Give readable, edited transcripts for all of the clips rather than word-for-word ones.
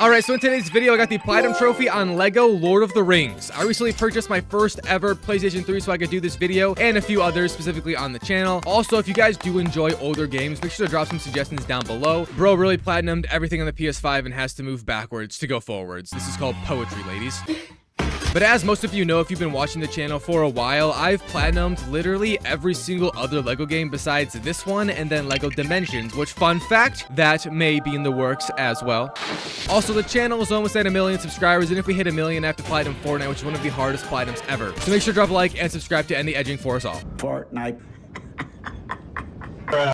Alright, so in today's video, I got the Platinum Trophy on LEGO Lord of the Rings. I recently purchased my first ever PlayStation 3 so I could do this video, and a few others specifically on the channel. Also, if you guys do enjoy older games, make sure to drop some suggestions down below. Bro really platinumed everything on the PS5 and has to move backwards to go forwards. This is called poetry, ladies. But as most of you know, if you've been watching the channel for a while, I've platinumed literally every single other LEGO game besides this one and then LEGO Dimensions, which, fun fact, that may be in the works as well. Also, the channel is almost at 1 million subscribers, and if we hit 1 million, I have to platinum Fortnite, which is one of the hardest platinums ever. So make sure to drop a like and subscribe to end the edging for us all. Fortnite.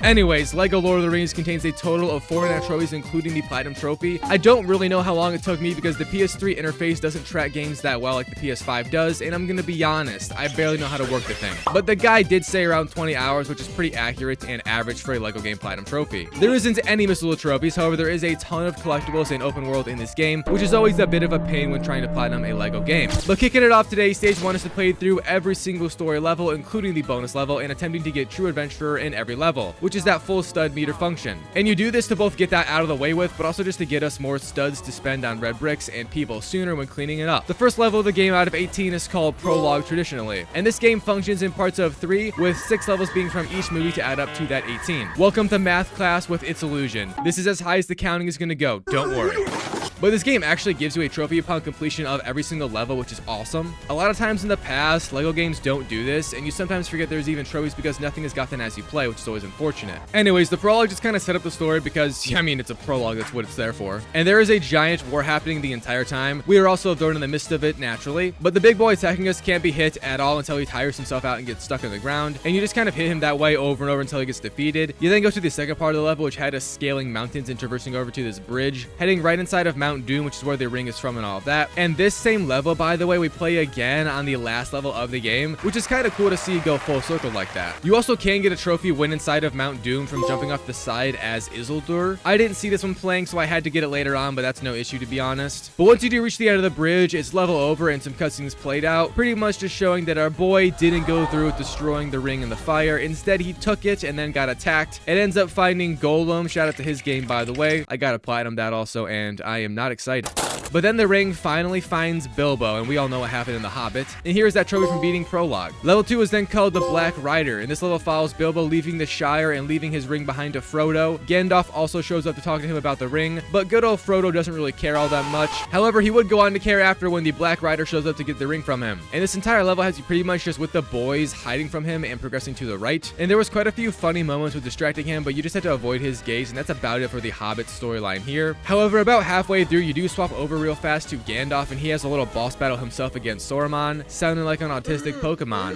Anyways, LEGO Lord of the Rings contains a total of 49 trophies, including the Platinum Trophy. I don't really know how long it took me because the PS3 interface doesn't track games that well like the PS5 does, and I'm gonna be honest, I barely know how to work the thing. But the guy did say around 20 hours, which is pretty accurate and average for a LEGO game Platinum Trophy. There isn't any missile trophies, however, there is a ton of collectibles and open world in this game, which is always a bit of a pain when trying to platinum a LEGO game. But kicking it off today, Stage 1 is to play through every single story level, including the bonus level, and attempting to get True Adventurer in every level, which is that full stud meter function. And you do this to both get that out of the way with, but also just to get us more studs to spend on red bricks and people sooner when cleaning it up. The first level of the game out of 18 is called Prologue traditionally, and this game functions in parts of 3, with 6 levels being from each movie to add up to that 18. Welcome to math class with Its Illusion. This is as high as the counting is gonna go, don't worry. But this game actually gives you a trophy upon completion of every single level, which is awesome. A lot of times in the past, LEGO games don't do this, and you sometimes forget there's even trophies because nothing is gotten as you play, which is always unfortunate. Anyways, the prologue just kind of set up the story because, I mean, it's a prologue, that's what it's there for. And there is a giant war happening the entire time. We are also thrown in the midst of it, naturally. But the big boy attacking us can't be hit at all until he tires himself out and gets stuck on the ground. And you just kind of hit him that way over and over until he gets defeated. You then go to the second part of the level, which had us scaling mountains and traversing over to this bridge, heading right inside of Mount Doom, which is where the ring is from and all of that. And this same level, by the way, we play again on the last level of the game, which is kind of cool to see go full circle like that. You also can get a trophy when inside of Mount Doom from jumping off the side as Isildur. I didn't see this one playing, so I had to get it later on, but that's no issue to be honest. But once you do reach the end of the bridge, it's level over and some cutscenes played out, pretty much just showing that our boy didn't go through with destroying the ring in the fire. Instead, he took it and then got attacked. It ends up finding Golem. Shout out to his game, by the way. I got a platinum that also, and I am not excited. But then the ring finally finds Bilbo, and we all know what happened in The Hobbit. And here's that trophy from beating Prologue. Level 2 is then called the Black Rider, and this level follows Bilbo leaving the Shire and leaving his ring behind to Frodo. Gandalf also shows up to talk to him about the ring, but good old Frodo doesn't really care all that much. However, he would go on to care after when the Black Rider shows up to get the ring from him. And this entire level has you pretty much just with the boys hiding from him and progressing to the right. And there was quite a few funny moments with distracting him, but you just had to avoid his gaze, and that's about it for the Hobbit storyline here. However, about halfway through, you do swap over real fast to Gandalf, and he has a little boss battle himself against Saruman, sounding like an autistic Pokemon.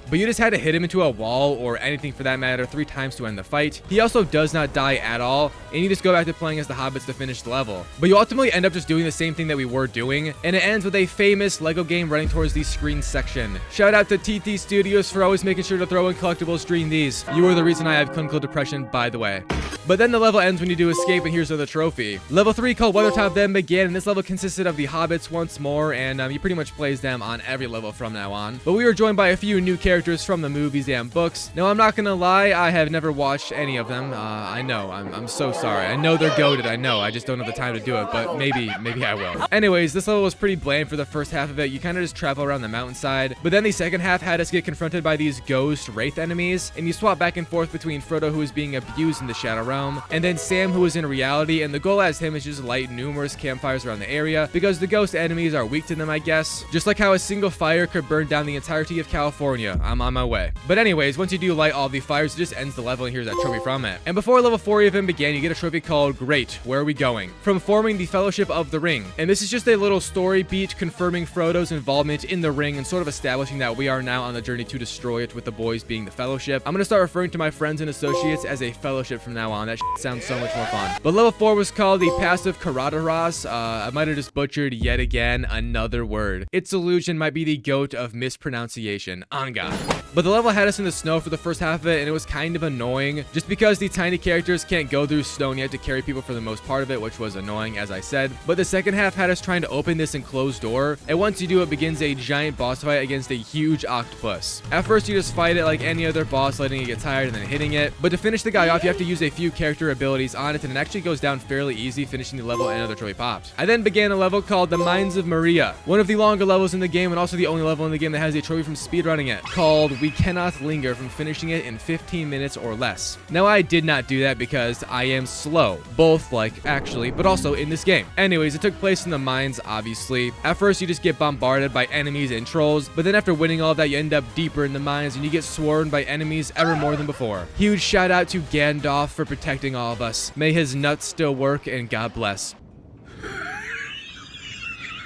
But you just had to hit him into a wall, or anything for that matter, 3 times to end the fight. He also does not die at all, and you just go back to playing as the Hobbits to finish the level. But you ultimately end up just doing the same thing that we were doing, and it ends with a famous LEGO game running towards the screen section. Shout out to TT Studios for always making sure to throw in collectibles during these. You are the reason I have clinical depression, by the way. But then the level ends when you do escape, and here's the trophy. Level 3 called Weathertop Then Began, and this level consisted of the Hobbits once more, and you pretty much plays them on every level from now on. But we were joined by a few new characters from the movies and books. Now, I'm not gonna lie, I have never watched any of them. I know, I'm so sorry. I know they're goated, I know, I just don't have the time to do it, but maybe I will. Anyways, this level was pretty bland for the first half of it. You kind of just travel around the mountainside, but then the second half had us get confronted by these ghost wraith enemies, and you swap back and forth between Frodo, who is being abused in the Shadow Realm, and then Sam, who is in reality, and the goal as him is just light numerous campfires around the area, because the ghost enemies are weak to them, I guess. Just like how a single fire could burn down the entirety of California. I'm on my way. But anyways, once you do light all the fires, it just ends the level, and here's that trophy from it. And before level 4 even began, you get a trophy called Great, Where Are We Going? From forming the Fellowship of the Ring. And this is just a little story beat confirming Frodo's involvement in the ring and sort of establishing that we are now on the journey to destroy it, with the boys being the Fellowship. I'm gonna start referring to my friends and associates as a Fellowship from now on. That sounds so much more fun. But level 4 was called the Passive Karateras. I might have just butchered yet again another word. Its Illusion might be the goat of mispronunciation. On God. But the level had us in the snow for the first half of it, and it was kind of annoying just because the tiny characters can't go through snow and you have to carry people for the most part of it, which was annoying, as I said. But the second half had us trying to open this enclosed door, and once you do, it begins a giant boss fight against a huge octopus. At first, you just fight it like any other boss, letting it get tired and then hitting it. But to finish the guy off, you have to use a few character abilities on it, and it actually goes down fairly easy, finishing the level and another trophy popped. I then began a level called the Mines of Maria, one of the longer levels in the game and also the only level in the game that has a trophy from speedrunning it, called We Cannot Linger, from finishing it in 15 minutes or less. Now, I did not do that because I am slow, both like actually, but also in this game. Anyways, it took place in the mines, obviously. At first, you just get bombarded by enemies and trolls, but then after winning all of that, you end up deeper in the mines and you get swarmed by enemies ever more than before. Huge shout out to Gandalf for protecting all of us. May his nuts still work, and God bless.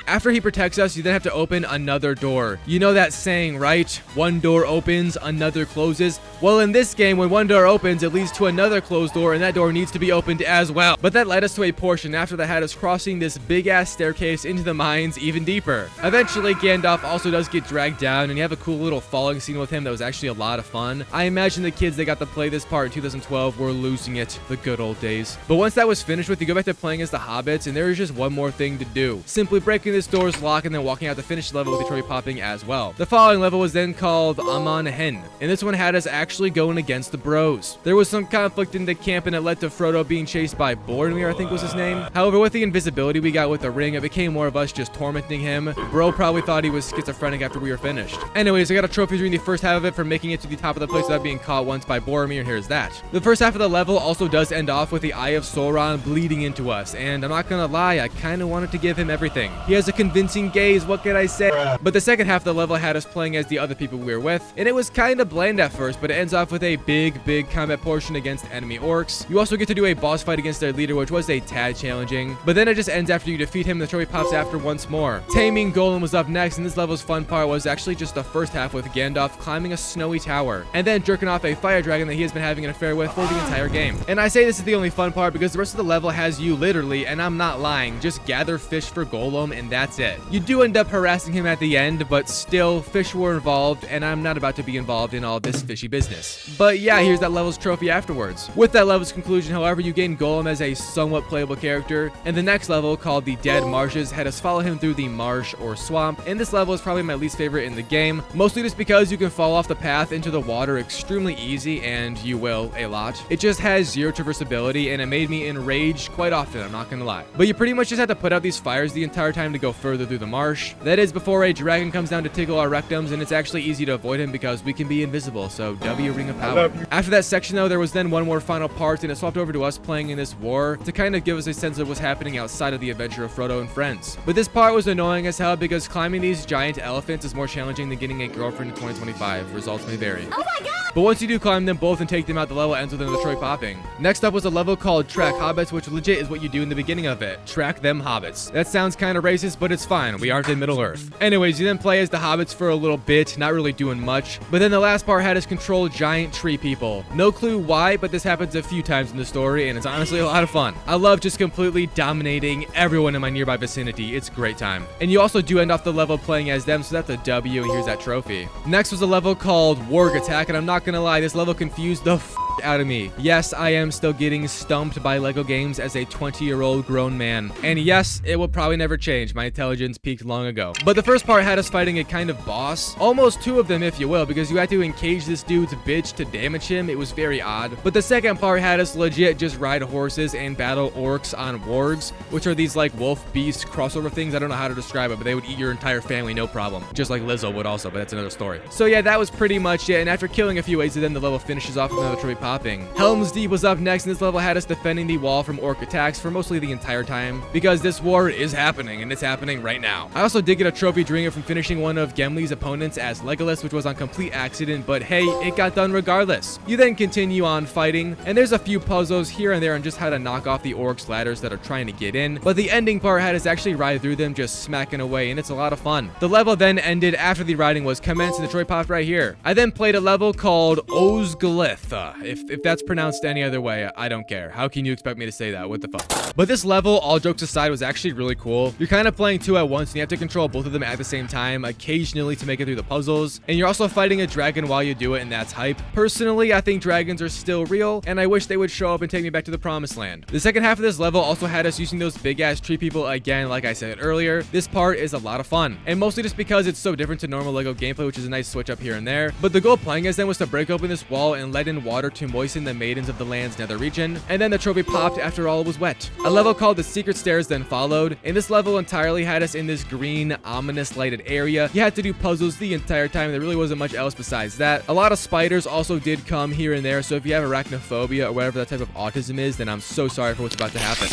After he protects us, you then have to open another door. You know that saying, right? One door opens, another closes. Well, in this game, when one door opens, it leads to another closed door, and that door needs to be opened as well. But that led us to a portion after that had us crossing this big-ass staircase into the mines even deeper. Eventually, Gandalf also does get dragged down, and you have a cool little falling scene with him that was actually a lot of fun. I imagine the kids that got to play this part in 2012 were losing it, the good old days. But once that was finished with, you go back to playing as the hobbits, and there is just one more thing to do. Simply breaking this door's lock and then walking out to finish the level with the trophy popping as well. The following level was then called Amon Hen, and this one had us actually going against the bros. There was some conflict in the camp and it led to Frodo being chased by Boromir, I think was his name. However, with the invisibility we got with the ring, it became more of us just tormenting him. Bro probably thought he was schizophrenic after we were finished. Anyways, I got a trophy during the first half of it for making it to the top of the place without being caught once by Boromir, and here's that. The first half of the level also does end off with the Eye of Sauron bleeding into us, and I'm not gonna lie, I kinda wanted to give him everything. He has a convincing gaze, what can I say? But the second half of the level had us playing as the other people we were with, and it was kind of bland at first, but it ends off with a big combat portion against enemy orcs. You also get to do a boss fight against their leader, which was a tad challenging, but then it just ends after you defeat him and the trophy pops after once more. Taming Golem was up next, and this level's fun part was actually just the first half with Gandalf climbing a snowy tower, and then jerking off a fire dragon that he has been having an affair with for the entire game. And I say this is the only fun part because the rest of the level has you literally, and I'm not lying, just gather fish for Golem and that's it. You do end up harassing him at the end, but still, fish were involved, and I'm not about to be involved in all this fishy business. But yeah, here's that level's trophy afterwards. With that level's conclusion, however, you gain Golem as a somewhat playable character, and the next level, called the Dead Marshes, had us follow him through the marsh or swamp, and this level is probably my least favorite in the game, mostly just because you can fall off the path into the water extremely easy, and you will a lot. It just has zero traversability, and it made me enraged quite often, I'm not gonna lie. But you pretty much just have to put out these fires the entire time to go further through the marsh. That is before a dragon comes down to tickle our rectums, and it's actually easy to avoid him because we can be invisible, so W Ring of Power. After that section though, there was then one more final part, and it swapped over to us playing in this war to kind of give us a sense of what's happening outside of the adventure of Frodo and friends. But this part was annoying as hell because climbing these giant elephants is more challenging than getting a girlfriend in 2025. Results may vary. Oh my god! But once you do climb them both and take them out, the level ends with another trophy popping. Next up was a level called Track Hobbits, which legit is what you do in the beginning of it. Track them hobbits. That sounds kind of racist, but it's fine. We aren't in Middle Earth. Anyways, you then play as the hobbits for a little bit, not really doing much. But then the last part had us control giant tree people. No clue why, but this happens a few times in the story, and it's honestly a lot of fun. I love just completely dominating everyone in my nearby vicinity. It's a great time. And you also do end off the level playing as them, so that's a W, and here's that trophy. Next was a level called Warg Attack, and I'm not gonna lie, this level confused the out of me. Yes, I am still getting stumped by LEGO games as a 20-year-old grown man. And yes, it will probably never change. My intelligence peaked long ago. But the first part had us fighting a kind of boss. Almost two of them, if you will, because you had to encage this dude's bitch to damage him. It was very odd. But the second part had us legit just ride horses and battle orcs on wargs, which are these like wolf beast crossover things. I don't know how to describe it, but they would eat your entire family, no problem. Just like Lizzo would also, but that's another story. So yeah, that was pretty much it. And after killing a few ways, then the level finishes off with another trophy popping. Helm's Deep was up next, and this level had us defending the wall from orc attacks for mostly the entire time, because this war is happening, and it's happening right now. I also did get a trophy during it from finishing one of Gimli's opponents as Legolas, which was on complete accident, but hey, it got done regardless. You then continue on fighting, and there's a few puzzles here and there on just how to knock off the orcs' ladders that are trying to get in, but the ending part had us actually ride through them just smacking away, and it's a lot of fun. The level then ended after the riding was commenced, and the trophy popped right here. I then played a level called Osgiliath, If that's pronounced any other way, I don't care. How can you expect me to say that? What the fuck? But this level, all jokes aside, was actually really cool. You're kind of playing two at once, and you have to control both of them at the same time, occasionally to make it through the puzzles. And you're also fighting a dragon while you do it, and that's hype. Personally, I think dragons are still real, and I wish they would show up and take me back to the promised land. The second half of this level also had us using those big-ass tree people again, like I said earlier. This part is a lot of fun, and mostly just because it's so different to normal LEGO gameplay, which is a nice switch up here and there. But the goal of playing as them was to break open this wall and let in water to moisten the maidens of the land's nether region, and then the trophy popped after all was wet. A level called the Secret Stairs then followed, and this level entirely had us in this green, ominous lighted area. You had to do puzzles the entire time. There really wasn't much else besides that. A lot of spiders also did come here and there, so if you have arachnophobia or whatever that type of autism is, then I'm so sorry for what's about to happen.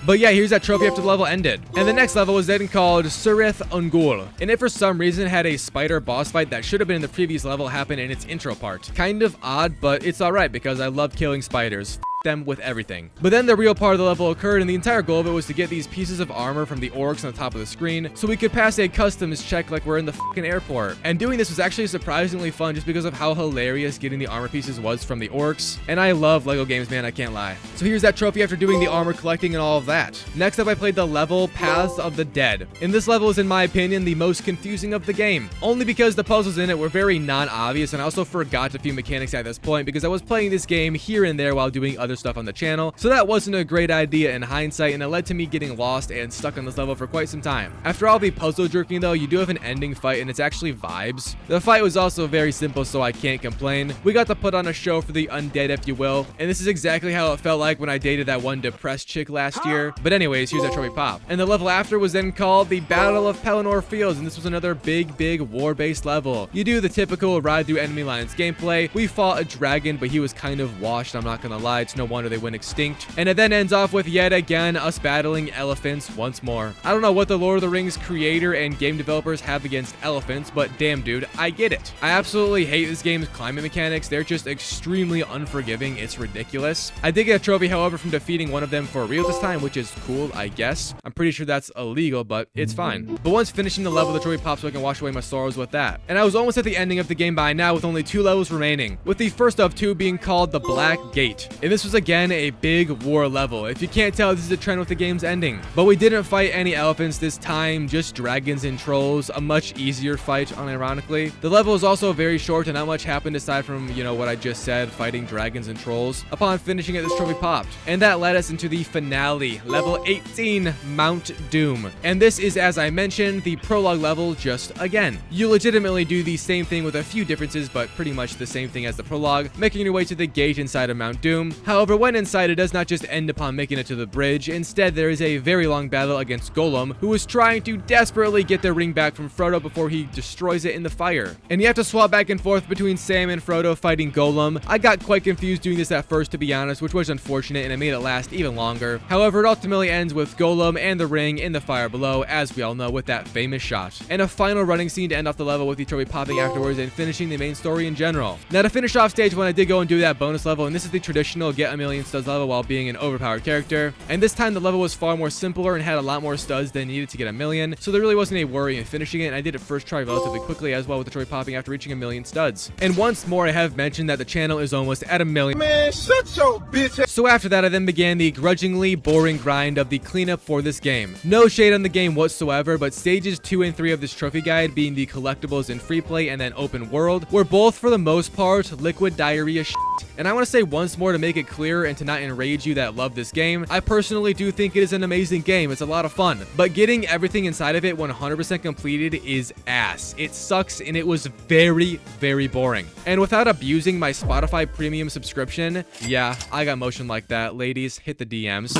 But yeah, here's that trophy after the level ended. And the next level was then called Surith Ungul. And it for some reason had a spider boss fight that should have been in the previous level happen in its intro part. Kind of odd, but it's alright because I love killing spiders. Them with everything. But then the real part of the level occurred, and the entire goal of it was to get these pieces of armor from the orcs on the top of the screen so we could pass a customs check like we're in the fucking airport. And doing this was actually surprisingly fun just because of how hilarious getting the armor pieces was from the orcs. And I love LEGO games, man, I can't lie. So here's that trophy after doing the armor collecting and all of that. Next up, I played the level Paths of the Dead. And this level is, in my opinion, the most confusing of the game. Only because the puzzles in it were very non-obvious, and I also forgot a few mechanics at this point because I was playing this game here and there while doing other stuff on the channel, so that wasn't a great idea in hindsight, and it led to me getting lost and stuck on this level for quite some time. After all the puzzle jerking though, you do have an ending fight, and it's actually vibes. The fight was also very simple, so I can't complain. We got to put on a show for the undead, if you will, and this is exactly how it felt like when I dated that one depressed chick last year. But anyways, here's that trophy pop. And the level after was then called the Battle of Pelennor Fields, and this was another big war-based level. You do the typical ride through enemy lines gameplay. We fought a dragon, but he was kind of washed, I'm not gonna lie. It's no wonder they went extinct. And it then ends off with yet again us battling elephants once more. I don't know what the Lord of the Rings creator and game developers have against elephants, but damn dude, I get it. I absolutely hate this game's climbing mechanics. They're just extremely unforgiving. It's ridiculous. I did get a trophy, however, from defeating one of them for real this time, which is cool, I guess. I'm pretty sure that's illegal, but it's fine. But once finishing the level, the trophy pops so I can wash away my sorrows with that. And I was almost at the ending of the game by now with only 2 levels remaining, with the first of 2 being called the Black Gate. And this was again a big war level. If you can't tell, this is a trend with the game's ending. But we didn't fight any elephants this time, just dragons and trolls, a much easier fight, unironically. The level is also very short and not much happened aside from, you know, what I just said, fighting dragons and trolls. Upon finishing it, this trophy popped. And that led us into the finale, level 18, Mount Doom. And this is, as I mentioned, the prologue level just again. You legitimately do the same thing with a few differences, but pretty much the same thing as the prologue, making your way to the gate inside of Mount Doom. However, when inside, it does not just end upon making it to the bridge. Instead, there is a very long battle against Golem, who is trying to desperately get the ring back from Frodo before he destroys it in the fire. And you have to swap back and forth between Sam and Frodo fighting Golem. I got quite confused doing this at first, to be honest, which was unfortunate, and it made it last even longer. However, it ultimately ends with Golem and the ring in the fire below, as we all know, with that famous shot. And a final running scene to end off the level with the trophy popping afterwards and finishing the main story in general. Now, to finish off stage 1, I did go and do that bonus level, and this is the traditional get a million studs level while being an overpowered character. And this time the level was far more simpler and had a lot more studs than needed to get a million, so there really wasn't a worry in finishing it, and I did it first try relatively quickly as well, with the trophy popping after reaching a million studs. And once more, I have mentioned that the channel is almost at a million. Man, shut your bitch. So after that, I then began the grudgingly boring grind of the cleanup for this game. No shade on the game whatsoever, but stages 2 and 3 of this trophy guide, being the collectibles in free play and then open world, were both for the most part liquid diarrhea shit. And I want to say once more, to make it clear and to not enrage you that love this game, I personally do think it is an amazing game. It's a lot of fun, but getting everything inside of it 100% completed is ass. It sucks, and it was very boring. And without abusing my Spotify premium subscription, yeah, I got motion like that. Ladies, hit the DMs.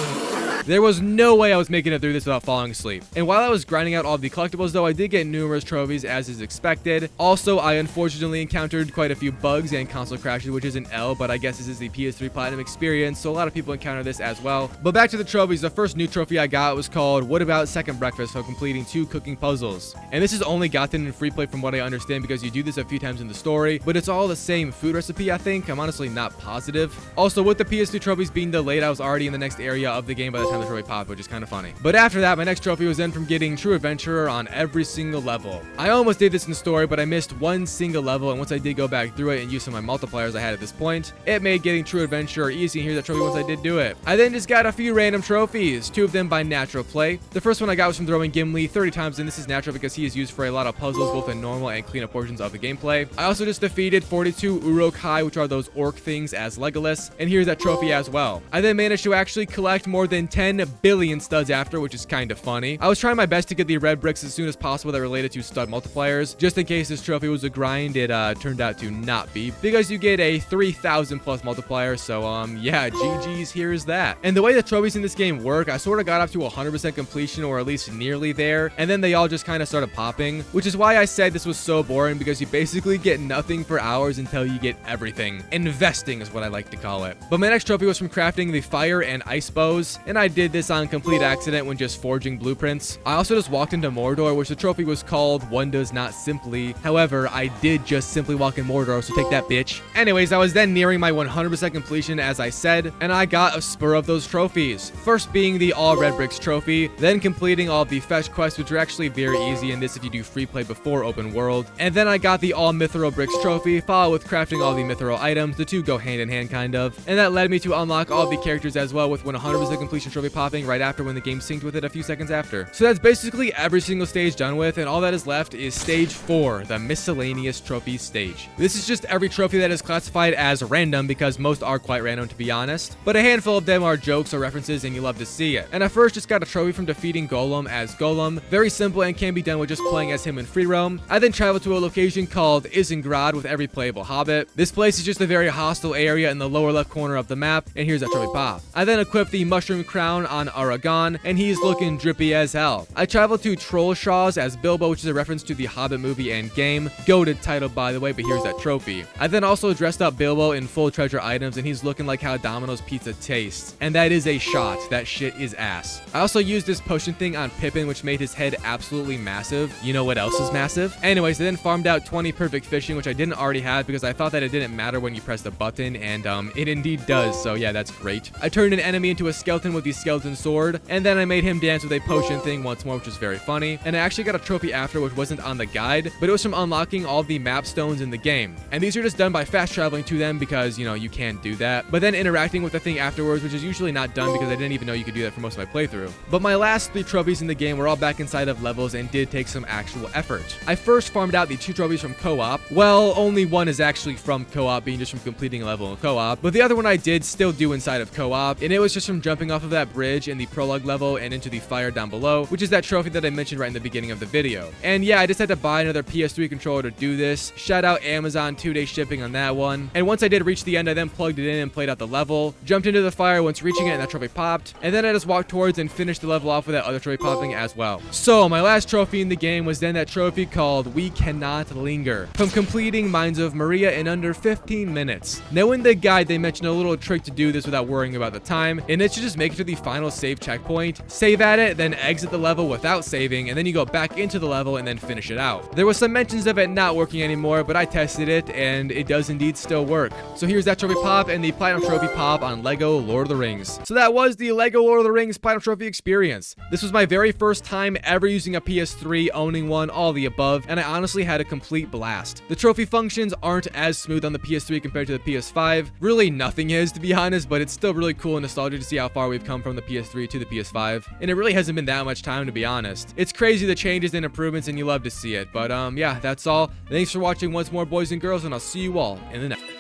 There was no way I was making it through this without falling asleep. And while I was grinding out all the collectibles though, I did get numerous trophies as is expected. Also, I unfortunately encountered quite a few bugs and console crashes, which is an L, but I guess this is the PS3 Platinum experience, so a lot of people encounter this as well. But back to the trophies, the first new trophy I got was called What About Second Breakfast for completing 2 cooking puzzles. And this is only gotten in free play from what I understand, because you do this a few times in the story, but it's all the same food recipe, I think. I'm honestly not positive. Also, with the PS2 trophies being delayed, I was already in the next area of the game by the time the trophy popped, which is kind of funny. But after that, my next trophy was then from getting True Adventurer on every single level. I almost did this in the story, but I missed one single level, and once I did go back through it and use some of my multipliers I had at this point, it made getting True Adventurer easy, and here's that trophy once I did do it. I then just got a few random trophies, 2 of them by natural play. The first one I got was from throwing Gimli 30 times, and this is natural because he is used for a lot of puzzles, both in normal and cleanup portions of the gameplay. I also just defeated 42 Uruk-hai, which are those orc things, as Legolas, and here's that trophy as well. I then managed to actually collect more than 10 billion studs after, which is kind of funny. I was trying my best to get the red bricks as soon as possible that related to stud multipliers. Just in case this trophy was a grind, it turned out to not be, because you get a 3,000 plus multiplier, so yeah, GG's, here's that. And the way the trophies in this game work, I sort of got up to 100% completion, or at least nearly there, and then they all just kind of started popping, which is why I said this was so boring, because you basically get nothing for hours until you get everything. Investing is what I like to call it. But my next trophy was from crafting the fire and ice bows, and I did this on complete accident when just forging blueprints. I also just walked into Mordor, which the trophy was called One Does Not Simply. However, I did just simply walk in Mordor, so take that, bitch. Anyways, I was then nearing my 100% completion, as I said, and I got a spur of those trophies. First being the all red bricks trophy, then completing all of the fetch quests, which are actually very easy in this if you do free play before open world. And then I got the all mithril bricks trophy, followed with crafting all the mithril items. The two go hand in hand, kind of. And that led me to unlock all of the characters as well, with 100% completion trophy popping right after when the game synced with it a few seconds after. So that's basically every single stage done with, and all that is left is stage 4, the miscellaneous trophies stage. This is just every trophy that is classified as random, because most are quite random, to be honest, but a handful of them are jokes or references, and you love to see it. And I first just got a trophy from defeating Golem as Golem, very simple and can be done with just playing as him in free roam. I then traveled to a location called Isengard with every playable hobbit. This place is just a very hostile area in the lower left corner of the map, and here's that trophy pop. I then equipped the mushroom crown on Aragon, and he's looking drippy as hell. I traveled to Trollshaws as Bilbo, which is a reference to the Hobbit movie and game. Goated title, by the way, but here's that trophy. I then also dressed up Bilbo in full treasure items, and he's looking like how Domino's pizza tastes. And that is a shot. That shit is ass. I also used this potion thing on Pippin, which made his head absolutely massive. You know what else is massive? Anyways, I then farmed out 20 perfect fishing, which I didn't already have because I thought that it didn't matter when you press the button, and it indeed does, so yeah, that's great. I turned an enemy into a skeleton with the skeleton sword, and then I made him dance with a potion thing once more, which was very funny. And I actually got a trophy after, which wasn't on the guide, but it was from unlocking all the map stones in the game. And these are just done by fast traveling to them because, you know, you can't do that, but then interacting with the thing afterwards, which is usually not done because I didn't even know you could do that for most of my playthrough. But my last 3 trophies in the game were all back inside of levels and did take some actual effort. I first farmed out the 2 trophies from co-op. Well, only one is actually from co-op, being just from completing a level in co-op, but the other one I did still do inside of co-op, and it was just from jumping off of that bridge in the prologue level and into the fire down below, which is that trophy that I mentioned right in the beginning of the video. And yeah, I just had to buy another PS3 controller to do this. Shout out Amazon, 2-day shipping on that one. And once I did reach the end, I then plugged it in and played out the level, jumped into the fire once reaching it, and that trophy popped, and then I just walked towards and finished the level off with that other trophy popping as well. So my last trophy in the game was then that trophy called We Cannot Linger, from completing Mines of Moria in under 15 minutes. Now in the guide, they mentioned a little trick to do this without worrying about the time, and it's to just make it to the final save checkpoint, save at it, then exit the level without saving, and then you go back into the level and then finish it out. There was some mentions of it not working anymore, but I tested it, and it does indeed still work. So here's that trophy pop and the platinum trophy pop on Lego Lord of the Rings. So that was the Lego Lord of the Rings platinum trophy experience. This was my very first time ever using a PS3, owning one, all the above, and I honestly had a complete blast. The trophy functions aren't as smooth on the PS3 compared to the PS5. Really nothing is, to be honest, but it's still really cool and nostalgic to see how far we've come from the PS3 to the PS5, and it really hasn't been that much time, to be honest. It's crazy the changes and improvements, and you love to see it. But yeah, that's all. Thanks for watching once more, boys and girls, and I'll see you all in the next.